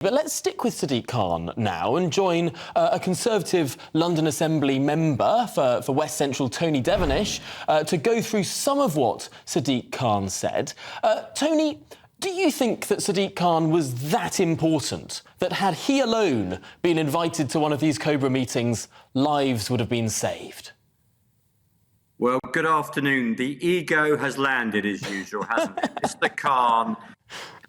But let's stick with Sadiq Khan now and join a Conservative London Assembly member for West Central, Tony Devenish, to go through some of what Sadiq Khan said. Tony, do you think that Sadiq Khan was that important, that had he alone been invited to one of these Cobra meetings, lives would have been saved? Well, good afternoon. The ego has landed as usual, hasn't it? Mr. Khan,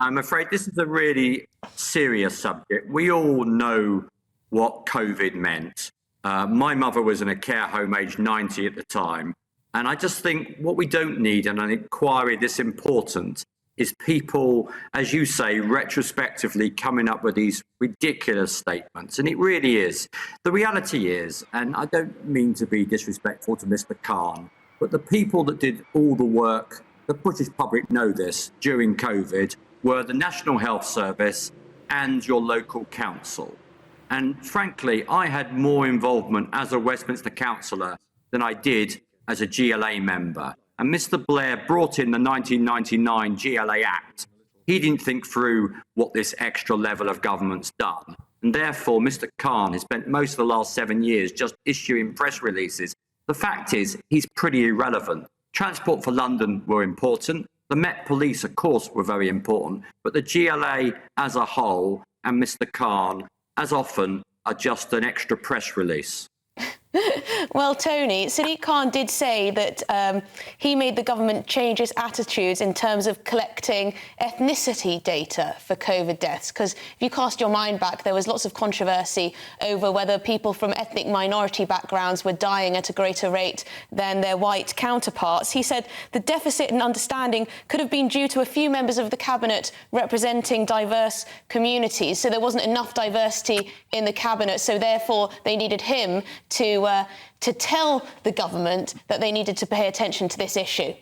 I'm afraid this is a really serious subject. We all know what COVID meant. My mother was in a care home aged 90 at the time. And I just think what we don't need in an inquiry this important is people, as you say, retrospectively coming up with these ridiculous statements. And it really is. The reality is, and I don't mean to be disrespectful to Mr. Khan, but the people that did all the work, the British public know this, during COVID, were the National Health Service and your local council. And frankly, I had more involvement as a Westminster councillor than I did as a GLA member. And Mr. Blair brought in the 1999 GLA Act. He didn't think through what this extra level of government's done. And therefore, Mr. Khan has spent most of the last 7 years just issuing press releases. The fact is, he's pretty irrelevant. Transport for London were important. The Met Police, of course, were very important. But the GLA as a whole and Mr. Khan, as often, are just an extra press release. Well, Tony, Sadiq Khan did say that he made the government change its attitudes in terms of collecting ethnicity data for COVID deaths. Because if you cast your mind back, there was lots of controversy over whether people from ethnic minority backgrounds were dying at a greater rate than their white counterparts. He said the deficit in understanding could have been due to a few members of the cabinet representing diverse communities. So there wasn't enough diversity in the cabinet, so therefore they needed him to tell the government that they needed to pay attention to this issue.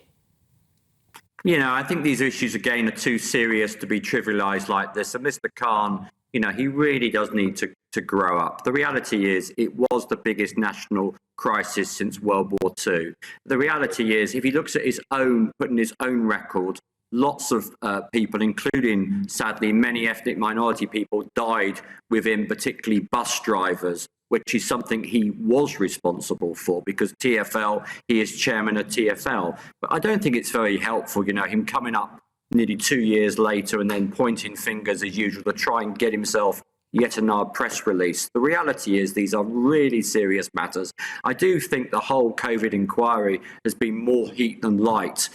You know, I think these issues, again, are too serious to be trivialised like this. And Mr. Khan, you know, he really does need to grow up. The reality is it was the biggest national crisis since World War II. The reality is, if he looks at his own, putting his own record, lots of people, including, sadly, many ethnic minority people, died within, particularly bus drivers, which is something he was responsible for because TfL, he is chairman of TfL. But I don't think it's very helpful, you know, him coming up nearly 2 years later and then pointing fingers as usual to try and get himself yet another press release. The reality is these are really serious matters. I do think the whole COVID inquiry has been more heat than light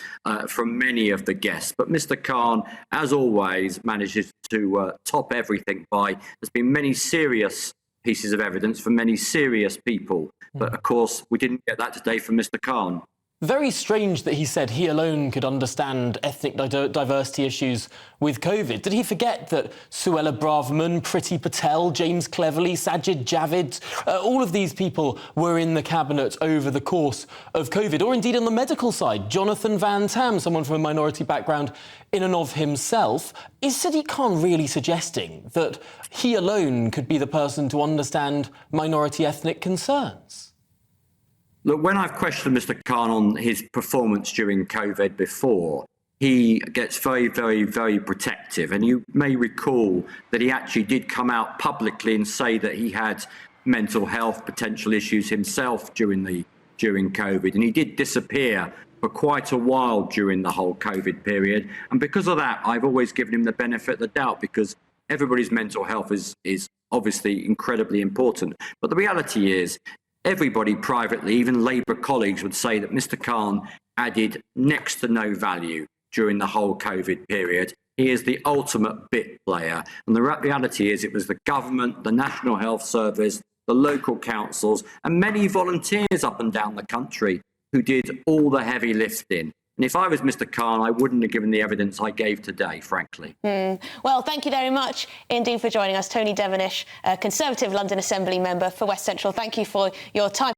from many of the guests. But Mr. Khan, as always, manages to top everything by there's been many serious pieces of evidence from many serious people. But of course, we didn't get that today from Mr. Khan. Very strange that he said he alone could understand ethnic diversity issues with COVID. Did he forget that Suella Braverman, Priti Patel, James Cleverly, Sajid Javid, all of these people were in the cabinet over the course of COVID? Or indeed on the medical side, Jonathan Van Tam, someone from a minority background in and of himself. Is Sadiq Khan really suggesting that he alone could be the person to understand minority ethnic concerns? Look, when I've questioned Mr. Khan on his performance during COVID before, he gets very, very, very protective. And you may recall that he actually did come out publicly and say that he had mental health potential issues himself during COVID. And he did disappear for quite a while during the whole COVID period. And because of that, I've always given him the benefit of the doubt because everybody's mental health is obviously incredibly important. But the reality is, everybody privately, even Labour colleagues, would say that Mr. Khan added next to no value during the whole COVID period. He is the ultimate bit player. And the reality is it was the government, the National Health Service, the local councils, and many volunteers up and down the country who did all the heavy lifting. And if I was Mr. Khan, I wouldn't have given the evidence I gave today, frankly. Well, thank you very much indeed for joining us. Tony Devenish, Conservative London Assembly member for West Central. Thank you for your time.